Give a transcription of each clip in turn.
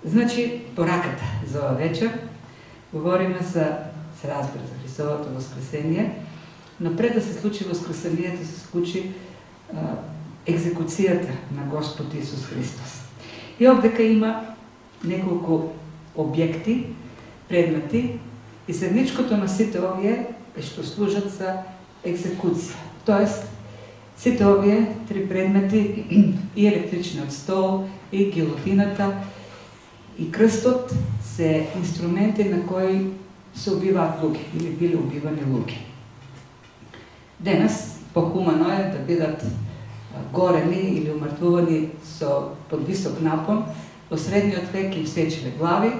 Значи, пораката за ова вечер. Говориме за, се разбира, за Христовото воскресение, но пред да се случи воскресението, се случи екзекуцијата на Господ Исус Христос. И овдека има неколку објекти, предмети, и седничкото на сите овие е што служат за екзекуција. Тоест, сите овие три предмети, и електричниот стол, и гилотината, и крстот се инструменти на кои се убиваат луѓе или биле убивани луѓе. Денес похумано е да бидат горени или умртвувани под висок напон. Во средниот век им сечеле глави,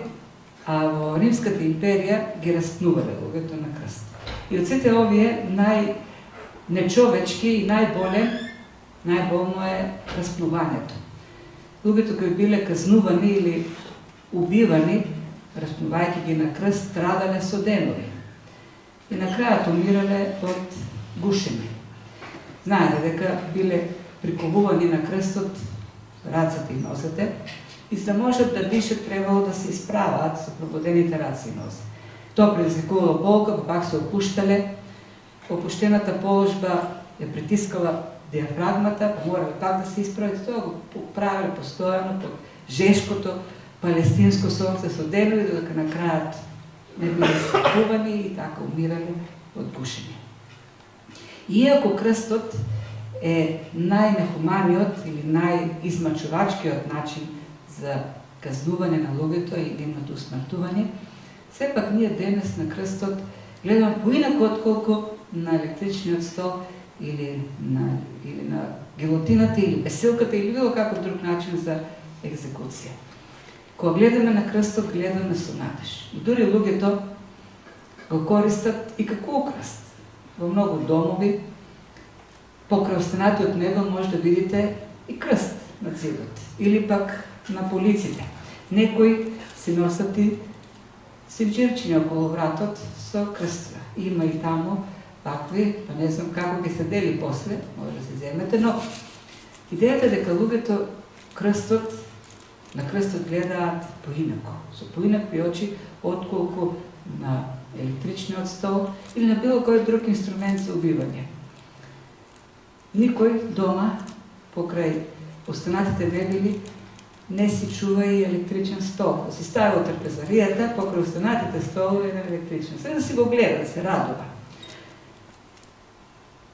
а во Римската империја ги распнувале луѓето на крст. И од сите овие најнечовечки и најболно е распнувањето. Луѓето кои биле казнувани или убивани, распнувајќи ги на крст, страдале со денови. И на крајот умирале од гушење. Знаете дека биле приковувани на крстот рацете и нозете, и за да можат да дишат, требало да се исправаат со прободените раци и нозе. Тоа предизвикувало болка, пак се опуштале. Опуштената положба ја притискала диафрагмата, па морале пак да се исправат. Тоа го правиле постојано под жешкото палестинско сонце со денови, додека на крајот не биле сакувани и така умирале од гушење. Иако крстот е најнехуманиот или најизмачувачкиот начин за казнување на луѓето и нивното усмртување, сепак ние денес на крстот гледаме поинако отколку на електричниот стол или на гилотината или бесилката или било каков друг начин за екзекуција. Кога гледаме на крстот, гледаме со надеж. И дури луѓето го користат и како украст. Во многу домови, покрај останати од него може да видите и крст на зидот. Или пак на полиците. Некои си носат и синџирчиња околу вратот со крстове. Има и таму такви, па не знам како ги се дели после, може да се земете, но идејата дека луѓето на крстот гледаат поинако, со поинакви очи, отколку на електричниот стол или на било кој друг инструмент за убивање. Никој дома, покрај останатите мебели, не си чува и електричен стол. Да си стави во трпезаријата, покрај останатите столови на електричен. Се да си го гледа, да се радува.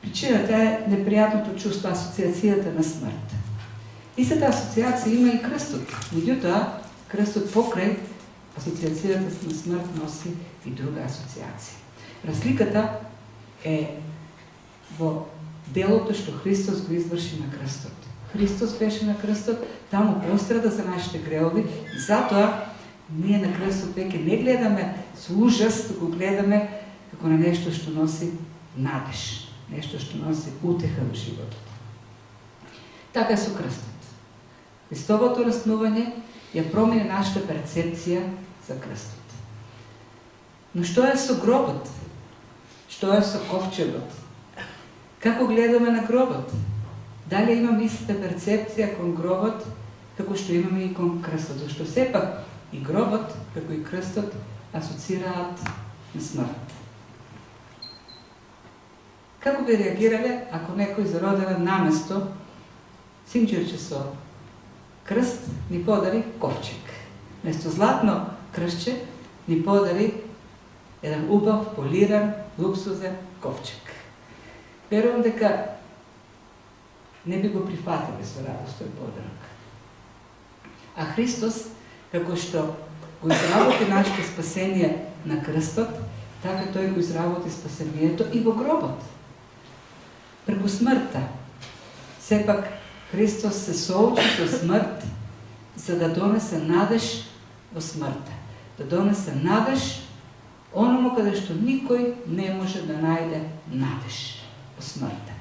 Причината е непријатното чувство, асоциацијата на смрт. И сета асоциација има и крстот. Меѓутоа, крстот покрај асоциацијата на смрт носи и друга асоциација. Разликата е во делото што Христос го изврши на крстот. Христос беше на крстот, таму пострада за нашите гревови, и затоа ние на крстот веќе не гледаме со ужас, туку гледаме како на нешто што носи надеж, нешто што носи утеха во животот. Така е со крстот. Христовото распнување ја промени нашата перцепција за крстот. Но што е со гробот? Што е со ковчегот? Како гледаме на гробот? Дали имаме истата перцепција кон гробот, како што имаме и кон крстот? Зашто сепак и гробот, како и крстот, асоцираат на смрт. Како би реагирале ако некој зароден наместо синџирче со крст ни подари ковчег? Место златно крстче ни подари еден убав, полиран, луксузен ковчег. Верувам дека не би го прифатиле со радост тој подарок. А Христос, како што го изработи нашето спасение на крстот, така тој го изработи спасението и во гробот. Преку смртта. Сепак Христос се соочи со смрт за да донесе надеж во смртта. Да донесе надеж оному каде што никој не може да најде надеж во смртта.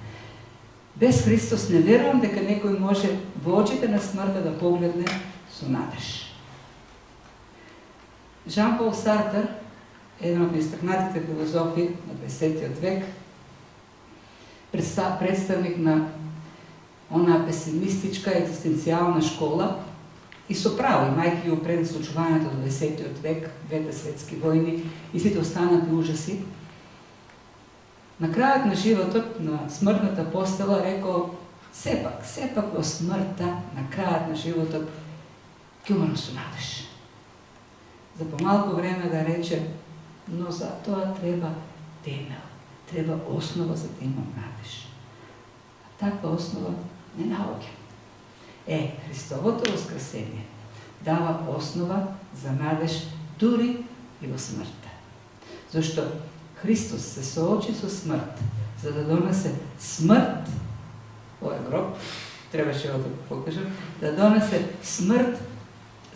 Без Христос не верувам дека некој може во очите на смртта да погледне со надеж. Жан-Пол Сартер, еден од најистакнатите филозофи на 20 век, представник на онаа песимистичка екзистенцијална школа, И со право, имајќи го пред случувањето до 10-тиот век, двете светски војни и сите останати ужаси, на крајот на животот, на смртната постела, рекол, сепак во смртта, на крајот на животот, ќе умрам со надеж. За помалку време да рече, но за тоа треба темел, треба основа за да имам надеж. А таква основа не наоѓам. Христовото воскресение дава основа за надеж дури и во смртта. Зашто Христос се соочи со смрт, за да донесе смрт, овој гроб, требаше да покажам, да донесе смрт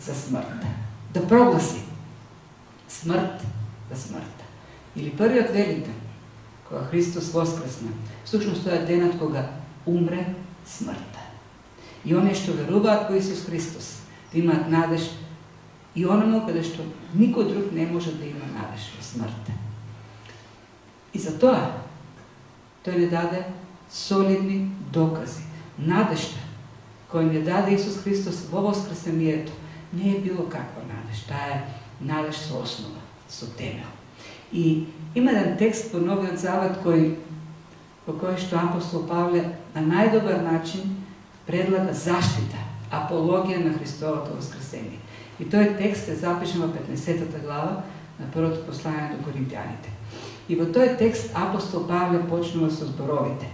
за смртта, да прогласи смрт за смртта. Или првиот великден, кога Христос воскресна, всушност тоа е денот кога умре смртта. И оние што веруваат во Исус Христос, да имаат надеж и оному каде што никој друг не може да има надеж во смртта. И за тоа тој не даде солидни докази. Надежта која не даде Исус Христос во воскресението не е било каква надеж. Таа е надеж со основа, со темел. И има еден текст во Новиот Завет во кој што апостол Павле на најдобар начин предлага заштита, апологија на Христовото воскресение. И тој текст е запишен во 15 глава на првото послание до Коринтијаните. И во тој текст апостол Павле почнува со зборовите.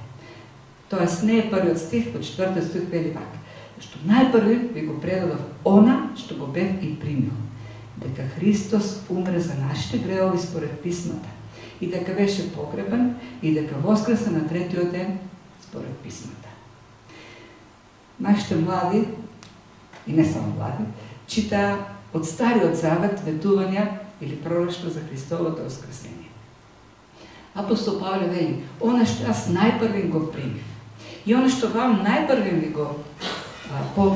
Тоест не е првиот стих, во 4 стих вели вака: што најпрви ви го предадов она што го бев и примил, дека Христос умре за нашите гревови според писмата, и дека беше погребан, и дека воскресе на третиот ден според писмата. Нашите млади, и не само млади, читаа од Стариот Завет ветувања или пророштва за Христовото воскресение. Апостол Павле вели: она што јас најпрвин го примив, и она што вам најпрвин ви го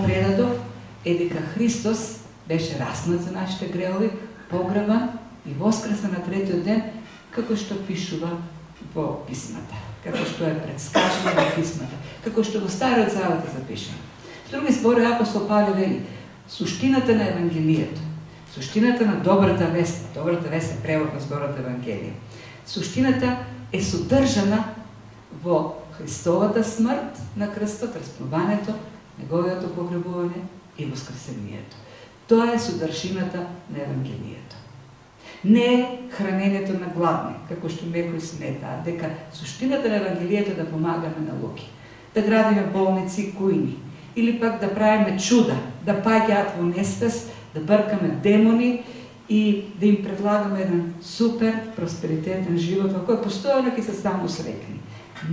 предадов, е дека Христос беше распнат за нашите гревови, погребан и воскресе на третиот ден, како што пишува во писмата, како што е предскажено во писмата, како што во Стариот Завет е запишено. С други збори, апостол Павле вели: суштината на Евангелието, суштината на добрата вест е превод на зборот Евангелие. Суштината е содржана во Христовата смрт на крстот, распнувањето, неговиото погребување и воскресението. Тоа е содржината на Евангелието. Не е хранењето на гладни, како што некои сметаат, дека суштината на Евангелието е да помагаме на луѓе, да градиме болници, кујни, или пак да правиме чуда, да паѓаат во несвест, да бркаме демони и да им предлагаме еден супер просперитетен живот во кој постојано ќе се само срекни.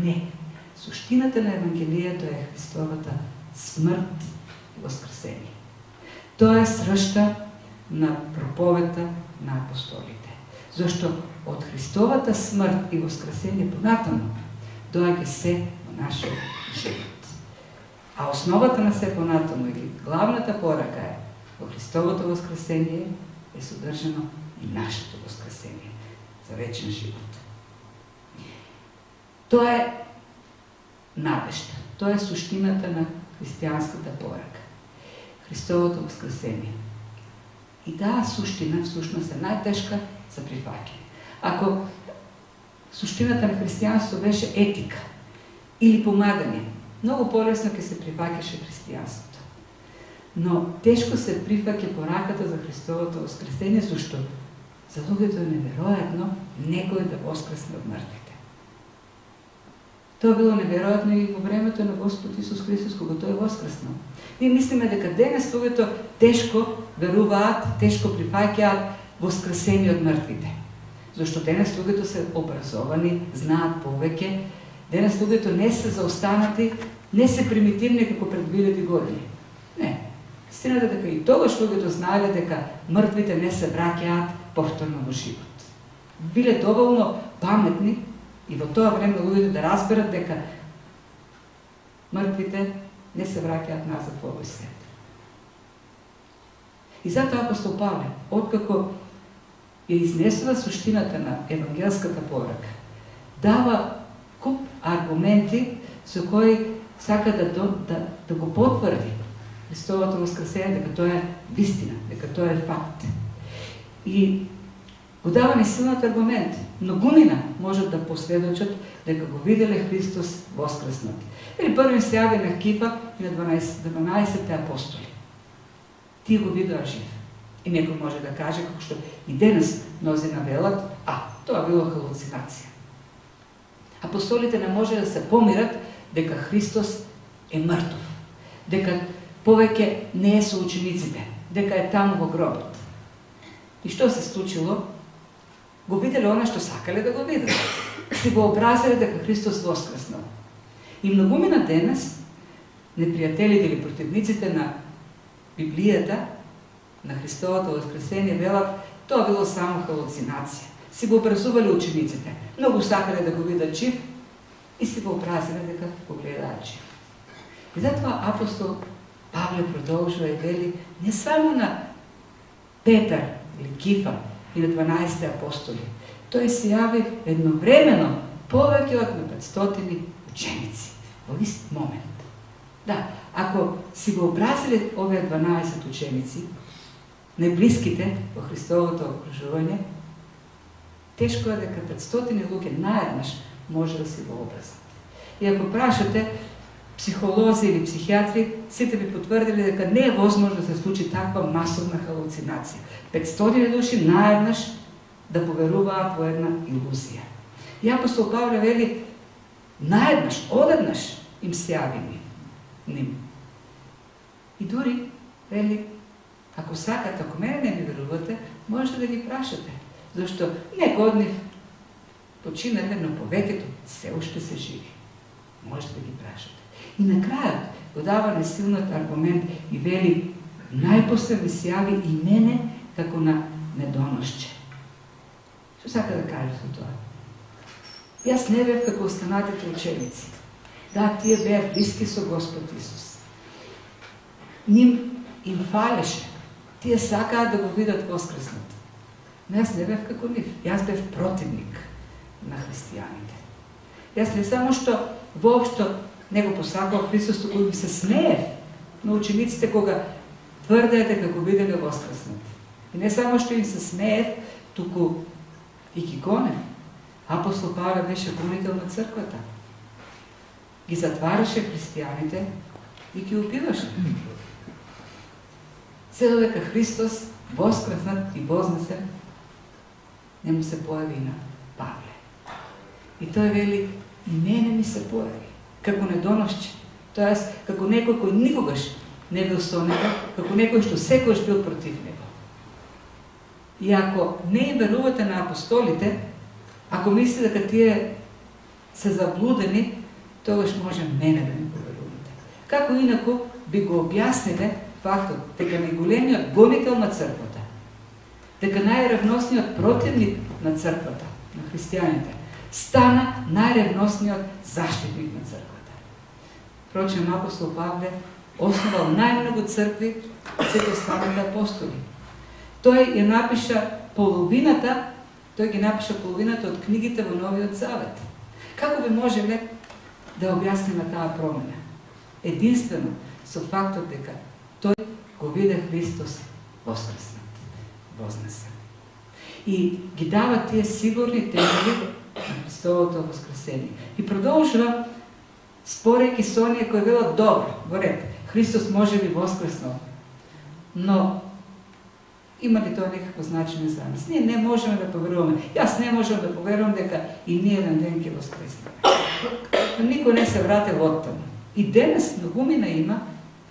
Не. Суштината на Евангелието е Христовата смрт и воскресение. Тоа е сршта на проповета на апостолите. Зашто од Христовата смрт и воскресение понатаму доаѓа се во нашиот живот. А основата на се понатаму, или главната порака е во Христовото воскресение е содржано и нашето воскресение за вечен живот. Тоа е надежта. Тоа е суштината на христијанската порака. Христовото воскресение. И таа суштина всушност е најтешка за прифаќање. Ако суштината на христијанство беше етика или помагање, многу полесно ќе се прифаќаше христијанството. Но тешко се прифаќа пораката за Христовото воскресение, зашто за луѓето е неверојатно некој да воскресне од мртвите. Тоа било неверојатно и во времето на Господ Исус Христос, кога тој воскреснал. Ние мислиме дека денес луѓето тешко веруваат, тешко прифаќаат воскресение од мртвите. Зашто денес луѓето се образовани, знаат повеќе, денес луѓето не се заостанати, не се примитивни како пред 2000 години. Не. Истината дека и тогаш луѓето знаеле дека мртвите не се враќаат повторно во живот. Биле доволно паметни и во тоа време луѓето да разберат дека мртвите не се враќаат назад во овој свет. И затоа апостол Павле, откако ја изнесува суштината на евангелската порака, дава куп аргументи со кои сака да го потврди Христовото воскресение, дека тоа е вистина, дека тоа е факт. И го дава ни силниот аргумент. Многумина можат да посведочат дека го виделе Христос воскреснат. Или првим се јави на Кифа и на 12 апостоли. Тие го видоа жив. И некој може да каже, како што и денес мнозина велат, тоа било халуцинација. Апостолите не може да се помират дека Христос е мртов, дека повеќе не е со учениците, дека е таму во гробот. И што се случило? Го виделе она што сакале да го видат. Си го образеле дека Христос воскреснал. И многумина денес, непријателите или противниците на Библијата, на Христовото воскресение, велат, тоа било само халуцинација. Си го образувале учениците. Многу сакале да го видат жив и си го образиле дека го гледаат жив. И затоа апостол Павле продолжува и вели не само на Петар или Кифа и на 12 апостоли. Тој се јави едновремено повеќе од 500 ученици во ист момент. Да, ако си го образиле овие 12 ученици, најблиските во Христовото окружување, тешко е дека 500 луѓе наеднаш може да си го образат. И ако прашате психолози или психијатри, сите би потврдили дека не е возможно да се случи таква масовна халуцинација. 500 души наеднаш да поверуваат во една илузија. И апостол Павле вели, наеднаш, одеднаш им се јави ним. И дури вели, ако сакате, ако мене не ми верувате, можете да ги прашате. Зашто некој од нив починале, но повеќето се уште се живи. Можете да ги прашате. И на крајот го дава несилниот аргумент и вели, најпосле ми се јави и мене како на недоношче. Што сака да каже со тоа? Јас не бев како останатите ученици. Да, тие беа блиски со Господ Исус. Ним им фалеше. Тие сакаат да го видат воскреснат. Но јас не бев како нив. Јас бев противник на христијаните. Јас не само што воопшто не го посакував Христос, туку им се смеев на учениците кога тврдеа дека го виделе воскреснат. И не само што им се смеев, туку и ги гонев. Апостол Павле беше гонител на црквата. Ги затвараше христијаните и ги убиваше. Се додека Христос воскреснат и вознесен, не му се појави на Павле. И тој вели, и мене ми се појави, како недоношче. Тоест, како некој кој никогаш не бил со него, како некој што секојаш бил против него. И ако не им верувате на апостолите, ако мислите дека тие се заблудени, тогаш може мене да ми поверувате. Како инако би го објасниле фактот дека најголемиот гонител на црквата, дека најревносниот противник на црквата, на христијаните, стана најревносниот заштитник на црквата. Впрочем, апостол Павле основал најмногу цркви од сите останати апостоли. Тој ги напиша половината од книгите во Новиот Завет. Како би можеле да објасниме таа промена? Единствено со фактот дека тој го виде Христос вознесен. И ги дава тие сигурни темели на Христовото воскресение. И продолжува спорејќи со оние кои велат добро, во ред, Христос може би воскреснал, но има ли тоа некакво значење за нас? Ние не можеме да поверуваме. Јас не можам да поверувам дека и ние еден ден ќе воскреснеме. Но никој не се вратил од таму. И денес многумина има,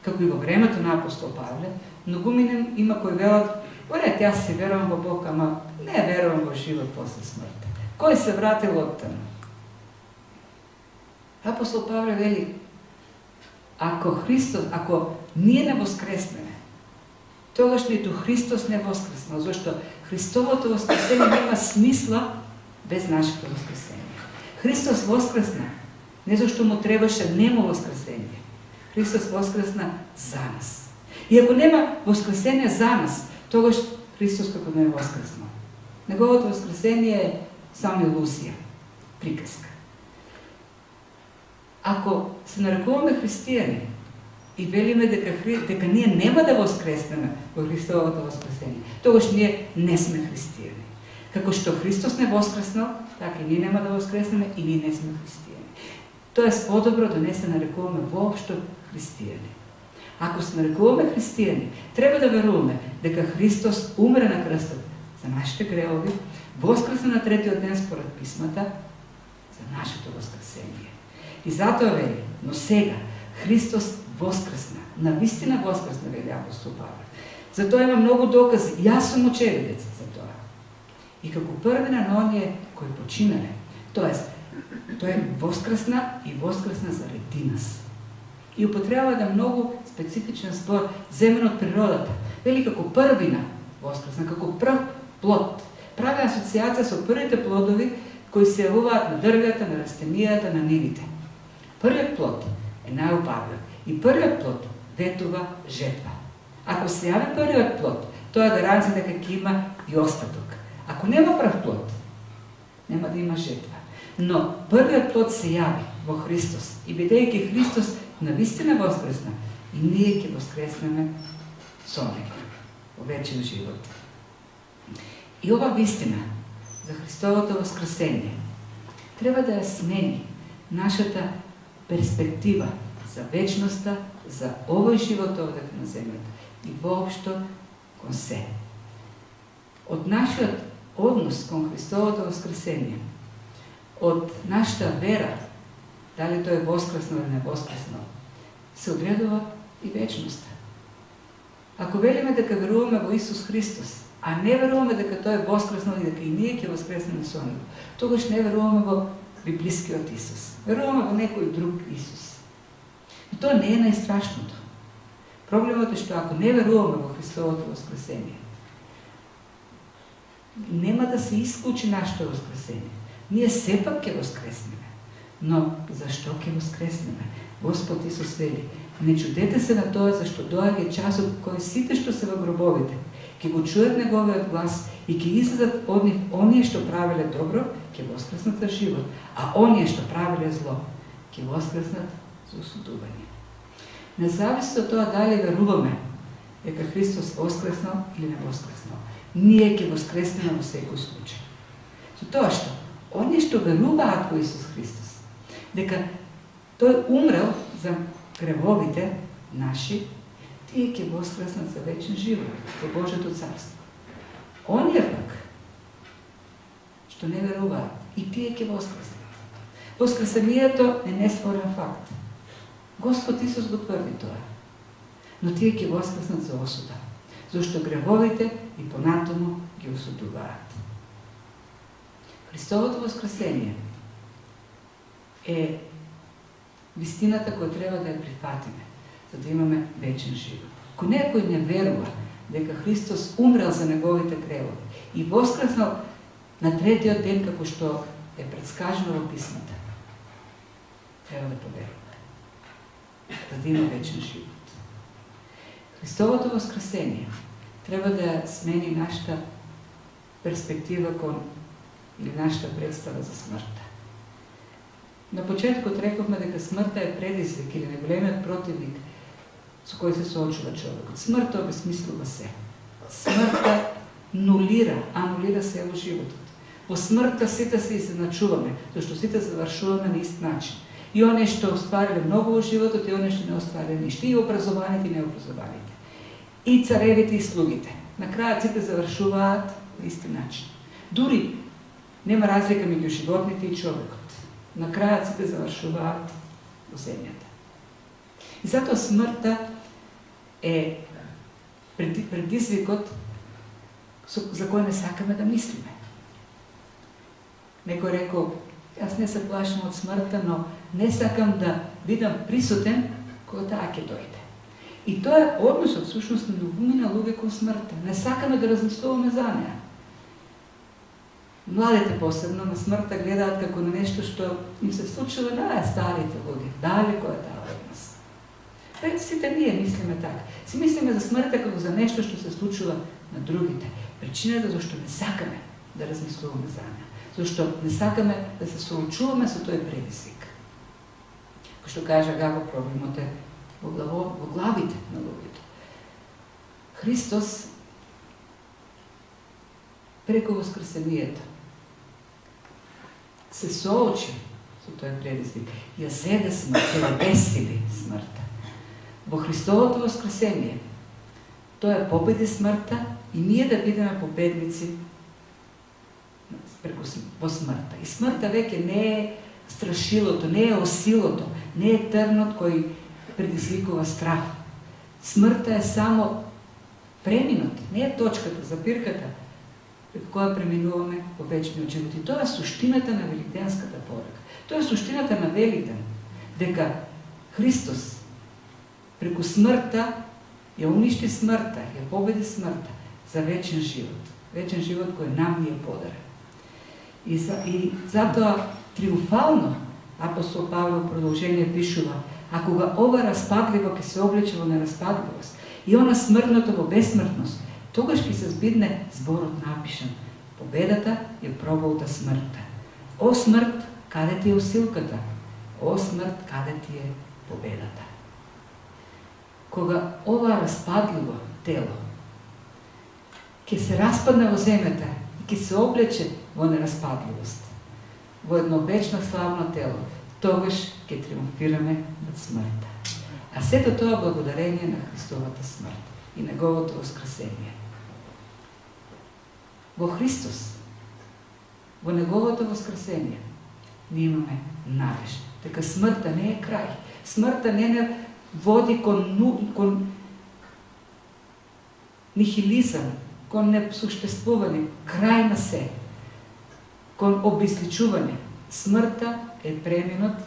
како и во времето на апостол Павле, многумина има кои велат, во ред, јас си верувам во Бог, ама не верувам во живот после смрт. Кој се вратил од таму? Апостол Павле вели, ако ние не воскреснеме, тогаш ниту Христос не воскреснал, зашто Христовото воскресение нема смисла без нашето воскресение. Христос воскресна, не зашто му требаше немо воскресение. Христос воскресна за нас. И ако нема воскресение за нас, тогаш Христос како не е воскреснал. Неговото воскресение е само илузија, приказка. Ако се нарекуваме христијани и велиме дека ние нема да воскреснеме во Христовото воскресение. Тогаш ние не сме христијани. Како што Христос не воскреснал, така и ние нема да воскреснеме и ние не сме христијани. Тоест, подобро да не се нарекуваме воопшто христијани. Ако се нарекуваме христијани, треба да веруваме дека Христос умре на крстот за нашите грехови, воскресна на третиот ден според писмата за нашето воскресение. И затоа вели, но сега Христос воскресна, навистина воскресна, вели апостол Павле. Затоа има многу докази, јас сум очевидец за тоа. И како првина на оние кои починале, тоест, тој воскресна и воскресна заради нас. И употребава да многу специфичен збор, земен од природата. Вели како првина воскресна, како прв плод. Прави асоциација со првите плодови кои се јавуваат на дрвјата, на растенијата, на нивите. Првиот плод е најубавлив и првиот плод ветува жетва. Ако се јави првиот плод, тоа е гаранција дека ќе има и остаток. Ако нема прв плод, нема да има жетва. Но првиот плод се јави во Христос и бидејќи Христос навистина воскресна, и ние ќе воскреснеме со него во вечен живот. И ова вистина за Христовото воскресение треба да ја смени нашата перспектива за вечноста, за овој живот овдека на земјата и воопшто кон се. Од нашиот однос кон Христовото воскресение, од нашата вера, дали тој е воскреснал или не воскреснал, се одредува и вечноста. Ако велиме дека веруваме во Исус Христос, а не веруваме дека тој е воскреснал и дека и ние ќе воскреснеме со него, тогаш не веруваме во библискиот Исус. Веруваме во некој друг Исус. И тоа не е најстрашното. Проблемот е што ако не веруваме во Христовото воскресение, нема да се исклучи нашето воскресение. Ние сепак ќе воскреснеме. Но зашто ќе воскреснеме? Господ Исус вели, не чудете се на тоа зашто доаѓа часот кој сите што се во гробовите ќе го чуят неговиот глас и ќе излезат од нив оние што правеле добро, ќе воскреснат за живот, а оние што правеле зло, ќе воскреснат за осудување. Независно од тоа дали веруваме дека Христос воскреснал или не воскреснал, ние ќе воскреснеме во секој случај. Со тоа што оние што веруваат во Исус Христос, дека тој умрел за гревовите наши, тие ќе воскреснат за вечен живот во Божјото царство. Оние пак што не веруваат, и тие ќе воскреснат. Воскресението е нестворен факт. Господ Исус го тврди тоа. Но тие ќе воскреснат за осуда, зашто гревовите и понатаму ги осудуваат. Христовото воскресение е вистината која треба да ја прифатиме, за да имаме вечен живот. Ако некој не верува дека Христос умрел за неговите гревови и воскреснал на третиот ден, како што е предскажено во писмата, треба да поверува, за да има вечен живот. Христовото воскресение треба да смени нашата перспектива кон или нашата представа за смртта. На почетокот рековме дека смртта е предизвик или најголемиот противник со кој се соочува човекот. Смртта обесмислува се. Смртта анулира се во животот. Во смртта сите се изначуваме, зашто сите завршуваме на ист начин. И оние што оствариле многу во животот и оние што не оствариле ништо, и образованите и необразованите. И царевите и слугите. На крајот сите завршуваат на исти начин. Дури нема разлика меѓу животните и човекот. На крајот сите завршуваат во земјата. И затоа смртта е предизвикот за кој не сакаме да мислиме. Некој рекол, јас не се плашам од смртта, но не сакам да бидам присутен кога таа ќе дојде. И тоа е односот, всушност, на многумина луѓе кон смртта. Не сакаме да размислуваме за неа. Младите посебно на смртта гледаат како на нешто што им се случува на старите луѓе. Далеко е таа од нас. Сите ние мислиме така. Си мислиме за смртта како за нешто што се случува на другите. Причината зашто не сакаме да размислуваме за неа. Зашто не сакаме да се соочуваме со тој предизвик. Кој што кажа Гаго, проблемот е во главите на луѓето. Христос преку воскресението се соочи со тој предизвик, ја зеде смрт, ја обесили смртта. Во Христовото воскресение тој победи смртта и ние да бидеме победници во смртта. И смртта веќе не е страшилото, не е осилото, не е трнот кој предизвикува страх. Смртта е само преминот, не е точката, запирката, преку која преминуваме во вечниот живот. И тоа е суштината на великденската порака. Тоа е суштината на Великден, дека Христос преку смртта ја уништи смртта, ја победи смртта за вечен живот. Вечен живот кој нам ни е подарен. И затоа триумфално апостол Павле во продолжение пишува: а кога ова распадливо ќе се облече во нераспадливост и она смртното во бесмртност, тогаш ќе се збидне зборот напишан: победата ја проболта смртта. О смрт, каде ти е усилката? О смрт, каде ти е победата? Кога ова распадливо тело ќе се распадне во земјата и ќе се облече во нераспадливост, во едно вечно славно тело, тогаш ќе триумфираме над смртта. А сето тоа благодарение на Христовата смрт и неговото воскресение. Во Христос, во неговото воскресение, ние имаме надеж, дека смртта не е крај. Смртта не води кон нихилизам, кон несуштествување, крај на се, кон обезличување. Смртта е преминот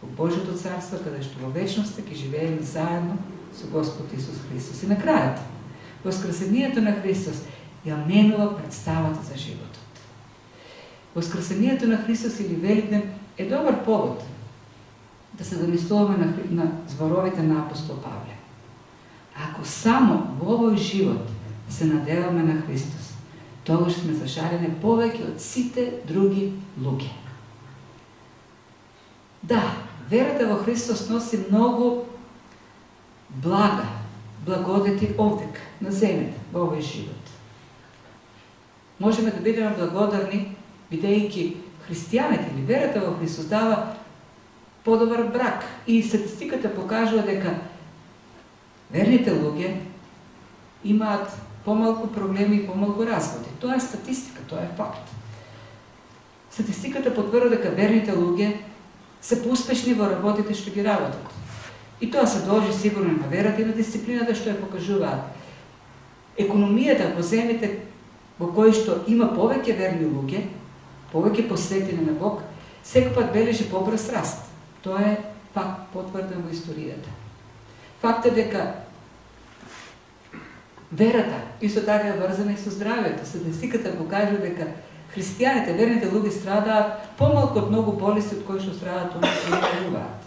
во Божјото царство, каде што во вечноста ќе живееме заедно со Господ Исус Христос. И на крајот, воскресението на Христос ја менува представата за животот. Воскресението на Христос или Великден е добар повод да се замислуваме на зборовите на апостол Павле. Ако само во овој живот се надеваме на Христос, тогаш сме зашарени повеќе од сите други луѓе. Да, верата во Христос носи многу блага, благодети овдека, на земјата, во овој живот. Можеме да бидеме благодарни, бидејќи христијаните или верата во Христос дава подобар брак. И статистиката покажува дека верните луѓе имаат помалку проблеми и помалку разводи. Тоа е статистика, тоа е факт. Статистиката потврдува дека верните луѓе се поуспешни во работите што ги работат. И тоа се дължи сигурно на верата и на дисциплината што ја покажуваат. Економијата во земите во кои што има повеќе верни луѓе, повеќе посветени на Бог, секој пат бележи побрз раст. Тоа е факт потврден во историјата. Факт е дека верата исто така е врзана и со здравјето. Статистиката покажува дека христијаните, верните луѓе страдаат помалку од многу болести од кои што страдаат оние кои веруваат.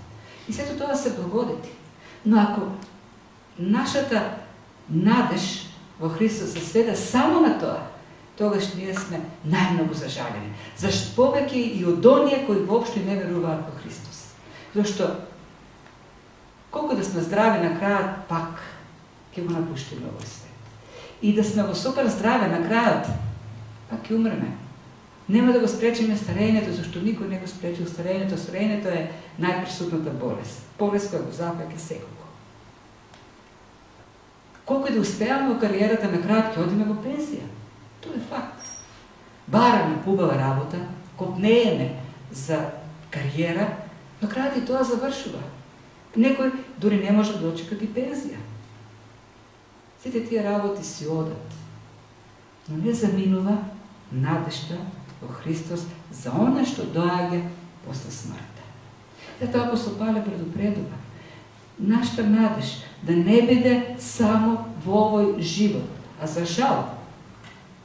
И сето тоа се благодети. Но ако нашата надеж во Христос се сведе само на тоа, тогаш ние сме најмногу зажалени. Зашто повеќе и од оние кои воопшто не веруваат во Христос. Зашто колку да сме здрави на крајот, пак ќе го напуштиме овој свет. И да сме во супер здраве на крајот, пак ќе умреме. Нема да го спречиме старењето, зашто никој не го спречил старењето. Старењето е најприсутната болест. Болест која го зафаќа секој. Колку да успеаме во кариерата, на крајот ќе одиме во пензија. Тоа е факт. Бараме убава работа, копнееме за кариера, на крајот и тоа завршува. Некој дури не може да очека и пензија. Сите тие работи си одат. Но не заминува надежта во Христос за она што доаѓа после смртта. Затоа апостол Павле предупредува нашата надеж да не биде само во овој живот, а за жал,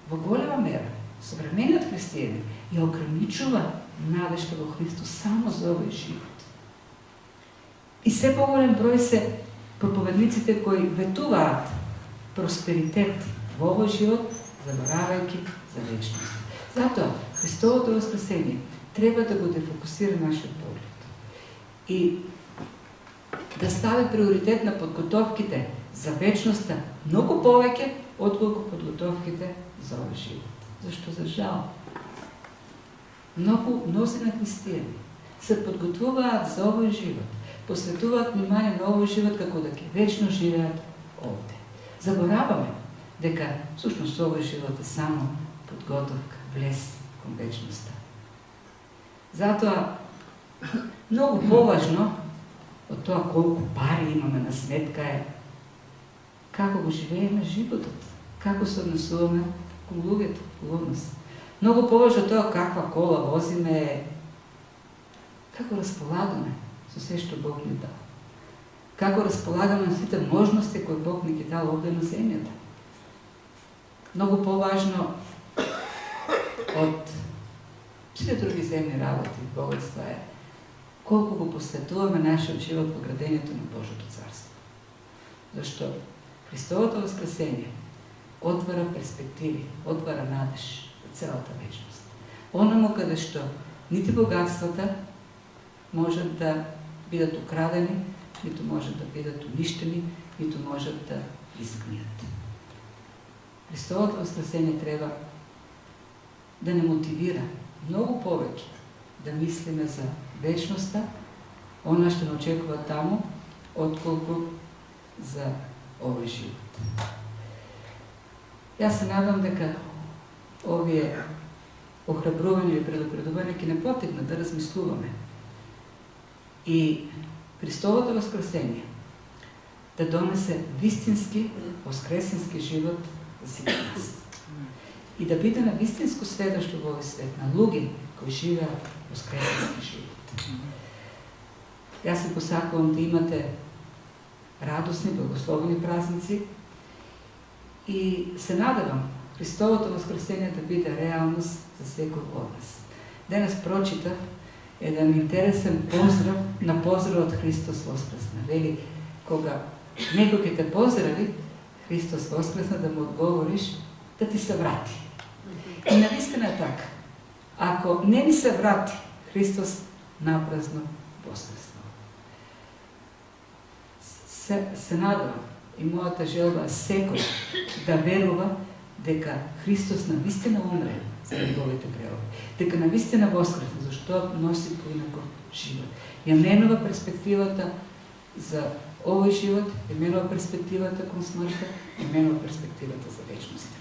во голема мера, современиот христијанин ја ограничува надежта во Христос само за овој живот. И се поголем број се проповедниците кои ветуваат просперитет во овој живот, заборавајќи за вечност. Затоа, Христовото воскресение треба да го дефокусира нашиот поглед. И да стави приоритет на подготовките за вечността много повеќе отколку подготовките за овој живот. Зашто за жал? Мнозина христијани се подготвуваат за овој живот, посветуваат внимание на овој живот како да ќе вечно живеат овде. Забораваме дека всушност овој живот е само подготовка, влез кон вечноста. Затоа многу поважно од тоа колку пари имаме на сметка е како го живееме животот, како се однесуваме кон луѓето, кон нас. Многу поважно тоа каква кола возиме е како располагаме со се што Бог ни дал. Како располагаме на сите можности кои Бог ни ги дал овде на земјата. Многу поважно од сите други земни работи, богатства е колку го посветуваме нашиот живот во градењето на Божјото царство. Зашто Христовото воскресение отвара перспективи, отвара надеж за целата вечност. Онаму каде што нити богатствата можат да бидат украдени, ниту можат да бидат уништени, ниту можат да изгният. Христовото воскресение треба да не мотивира многу повеќе да мислиме за вечноста, она што не очекува таму, отколку за овој живот. Јас се надам дека овие охрабрувања или предупредувања ќе не потекнат да размислуваме и Христовото воскресение да донесе вистински воскресенски живот за сите нас. И да биде на вистинско сведоштво во овој свет, на луѓе кои живеат воскресенски живот. Јас се посакувам да имате радосни, благословени празници и се надевам Христовото воскресение да биде реалност за секој од нас. Денес прочитав еден интересен поздрав на поздрав од Христос воскресна. Вели, кога некој ќе те поздрави, Христос воскресна, да му одговориш да ти се врати. И навистина е така. Ако не ни се врати, Христос напразно воскреснал. Се надевам и мојата желба е секој да верува дека Христос навистина умре за неговите гревови, дека навистина воскресна, зашто носи поинако живот. Ја менува перспективата за овој живот, ја менува перспективата кон смртта, ја менува перспективата за вечноста.